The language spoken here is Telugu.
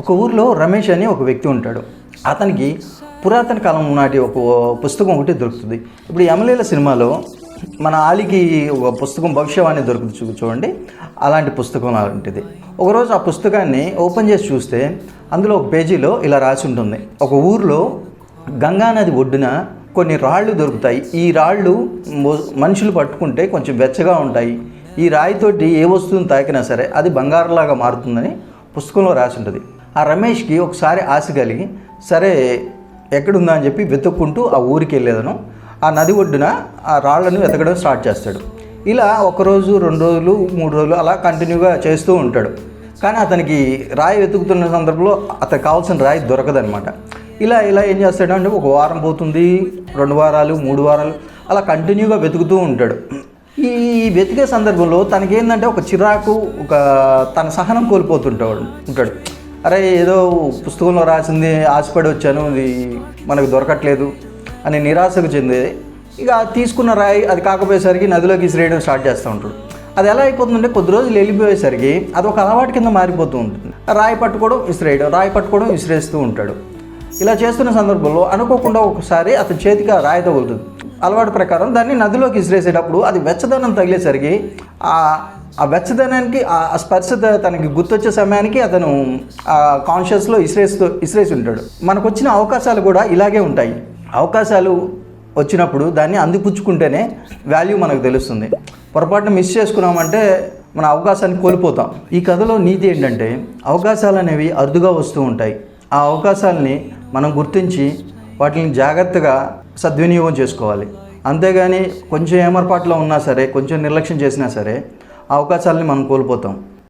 ఒక ఊర్లో రమేష్ అని ఒక వ్యక్తి ఉంటాడు. అతనికి పురాతన కాలం నాటి ఒక పుస్తకం ఒకటి దొరుకుతుంది. ఇప్పుడు యమలీల సినిమాలో మన ఆలికి ఒక పుస్తకం భవిష్యవాణి దొరుకుతుంది చూడండి, అలాంటి పుస్తకం అలాంటిది. ఒకరోజు ఆ పుస్తకాన్ని ఓపెన్ చేసి చూస్తే అందులో ఒక పేజీలో ఇలా రాసి ఉంటుంది, ఒక ఊర్లో గంగానది ఒడ్డున కొన్ని రాళ్ళు దొరుకుతాయి. ఈ రాళ్ళు మనుషులు పట్టుకుంటే కొంచెం వెచ్చగా ఉంటాయి. ఈ రాయితోటి ఏ వస్తువుని తాకినా సరే అది బంగారంలాగా మారుతుందని పుస్తకంలో రాసి ఉంటుంది. ఆ రమేష్కి ఒకసారి ఆశ కలిగి సరే ఎక్కడుందా అని చెప్పి వెతుక్కుంటూ ఆ ఊరికి వెళ్ళేదను. ఆ నది ఒడ్డున ఆ రాళ్లను వెతకడం స్టార్ట్ చేస్తాడు. ఇలా ఒకరోజు 2 రోజులు 3 రోజులు అలా కంటిన్యూగా చేస్తూ ఉంటాడు. కానీ అతనికి రాయి వెతుకుతున్న సందర్భంలో అతనికి కావాల్సిన రాయి దొరకదనమాట. ఇలా ఏం చేస్తాడంటే ఒక వారం పోతుంది, 2 వారాలు 3 వారాలు అలా కంటిన్యూగా వెతుకుతూ ఉంటాడు. ఈ వెతికే సందర్భంలో తనకేందంటే ఒక చిరాకు, ఒక తన సహనం కోల్పోతుంటాడు. అరే ఏదో పుస్తకంలో రాసింది ఆశపడి వచ్చాను, ఇది మనకు దొరకట్లేదు అని నిరాశకు చెంది ఇక తీసుకున్న రాయి అది కాకపోయేసరికి నదిలోకి విసిరేయడం స్టార్ట్ చేస్తూ ఉంటాడు. అది ఎలా అయిపోతుందంటే కొద్ది రోజులు వెళ్ళిపోయేసరికి అది ఒక అలవాటు కింద మారిపోతూ ఉంటుంది. రాయి పట్టుకోవడం విసిరేయడం, రాయి పట్టుకోవడం విసిరేస్తూ ఉంటాడు. ఇలా చేస్తున్న సందర్భంలో అనుకోకుండా ఒకసారి అతని చేతికి ఆ రాయి తగులుతుంది. అలవాటు ప్రకారం దాన్ని నదిలోకి విసిరేసేటప్పుడు అది వెచ్చదనం తగిలేసరికి ఆ వెచ్చదనానికి ఆ స్పర్శ తనకి గుర్తొచ్చే సమయానికి అతను కాన్షియస్లో విసిరేసి ఉంటాడు. మనకు వచ్చిన అవకాశాలు కూడా ఇలాగే ఉంటాయి. అవకాశాలు వచ్చినప్పుడు దాన్ని అందిపుచ్చుకుంటేనే వాల్యూ మనకు తెలుస్తుంది. పొరపాటున మిస్ చేసుకున్నామంటే మన అవకాశాన్ని కోల్పోతాం. ఈ కథలో నీతి ఏంటంటే అవకాశాలు అనేవి అరుదుగా వస్తూ ఉంటాయి. ఆ అవకాశాలని మనం గుర్తించి వాటిని జాగ్రత్తగా సద్వినియోగం చేసుకోవాలి. అంతేగాని కొంచెం ఏమరపాట్లో ఉన్నా సరే, కొంచెం నిర్లక్ష్యం చేసినా సరే అవకాశాలని మనం కోల్పోతాం.